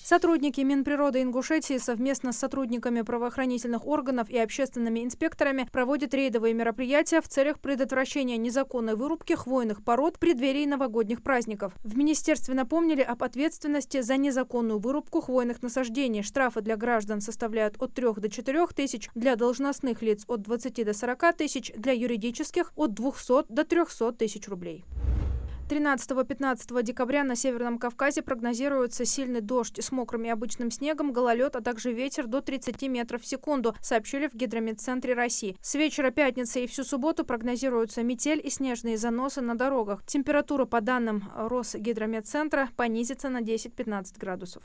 Сотрудники Минприроды Ингушетии совместно с сотрудниками правоохранительных органов и общественными инспекторами проводят рейдовые мероприятия в целях предотвращения незаконной вырубки хвойных пород в преддверии новогодних праздников. В министерстве напомнили об ответственности за незаконную вырубку хвойных насаждений. Штрафы для граждан составляют от 3 до 4 тысяч, для должностных лиц от 20 до 40 тысяч, для юридических от 200 до 300 тысяч рублей. 13-15 декабря на Северном Кавказе прогнозируется сильный дождь с мокрым и обычным снегом, гололед, а также ветер до 30 метров в секунду, сообщили в Гидрометцентре России. С вечера пятницы и всю субботу прогнозируются метель и снежные заносы на дорогах. Температура, по данным Росгидрометцентра, понизится на 10-15 градусов.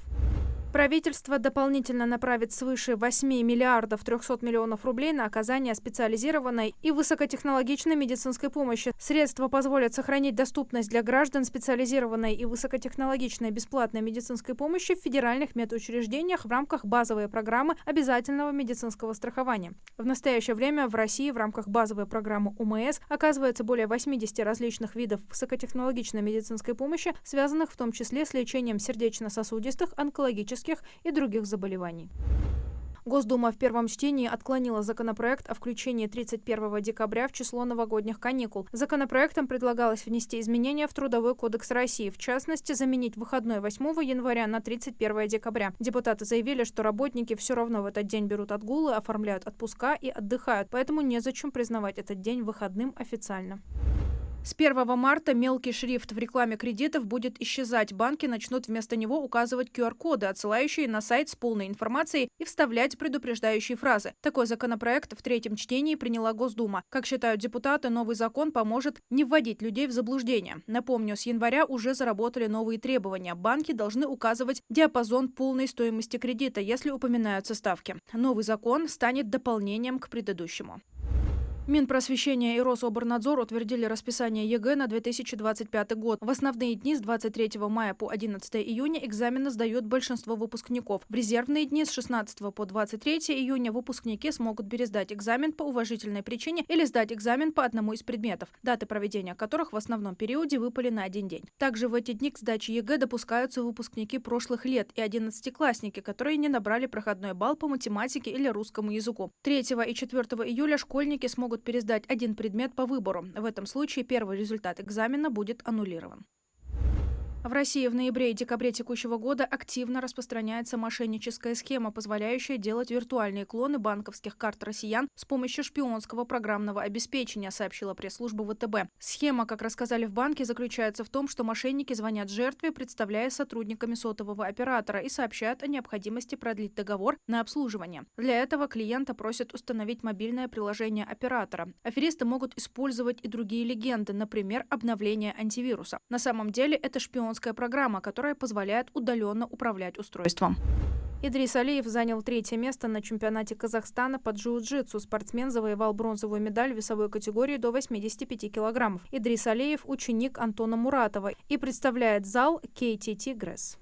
Правительство дополнительно направит свыше 8 миллиардов 300 миллионов рублей на оказание специализированной и высокотехнологичной медицинской помощи. Средства позволят сохранить доступность для граждан специализированной и высокотехнологичной бесплатной медицинской помощи в федеральных медучреждениях в рамках базовой программы обязательного медицинского страхования. В настоящее время в России в рамках базовой программы ОМС оказывается более 80 различных видов высокотехнологичной медицинской помощи, связанных в том числе с лечением сердечно-сосудистых, онкологических и других заболеваний. Госдума в первом чтении отклонила законопроект о включении 31 декабря в число новогодних каникул. Законопроектом предлагалось внести изменения в Трудовой кодекс России, в частности, заменить выходной 8 января на 31 декабря. Депутаты заявили, что работники все равно в этот день берут отгулы, оформляют отпуска и отдыхают, поэтому незачем признавать этот день выходным официально. С 1 марта мелкий шрифт в рекламе кредитов будет исчезать. Банки начнут вместо него указывать QR-коды, отсылающие на сайт с полной информацией, и вставлять предупреждающие фразы. Такой законопроект в третьем чтении приняла Госдума. Как считают депутаты, новый закон поможет не вводить людей в заблуждение. Напомню, с января уже заработали новые требования. Банки должны указывать диапазон полной стоимости кредита, если упоминаются ставки. Новый закон станет дополнением к предыдущему. Минпросвещение и Рособорнадзор утвердили расписание ЕГЭ на 2025 год. В основные дни с 23 мая по 11 июня экзамены сдают большинство выпускников. В резервные дни с 16 по 23 июня выпускники смогут пересдать экзамен по уважительной причине или сдать экзамен по одному из предметов, даты проведения которых в основном периоде выпали на один день. Также в эти дни к сдаче ЕГЭ допускаются выпускники прошлых лет и 11-классники, которые не набрали проходной балл по математике или русскому языку. 3 и 4 июля школьники смогут пересдать один предмет по выбору. В этом случае первый результат экзамена будет аннулирован. В России в ноябре и декабре текущего года активно распространяется мошенническая схема, позволяющая делать виртуальные клоны банковских карт россиян с помощью шпионского программного обеспечения, сообщила пресс-служба ВТБ. Схема, как рассказали в банке, заключается в том, что мошенники звонят жертве, представляясь сотрудниками сотового оператора, и сообщают о необходимости продлить договор на обслуживание. Для этого клиента просят установить мобильное приложение оператора. Аферисты могут использовать и другие легенды, например, обновление антивируса. На самом деле это шпионская программа, которая позволяет удаленно управлять устройством. Идрис Алиев занял 3-е место на чемпионате Казахстана по джиу-джитсу. Спортсмен завоевал бронзовую медаль в весовой категории до 85 килограммов. Идрис Алиев – ученик Антона Муратова и представляет зал KTT Грэс.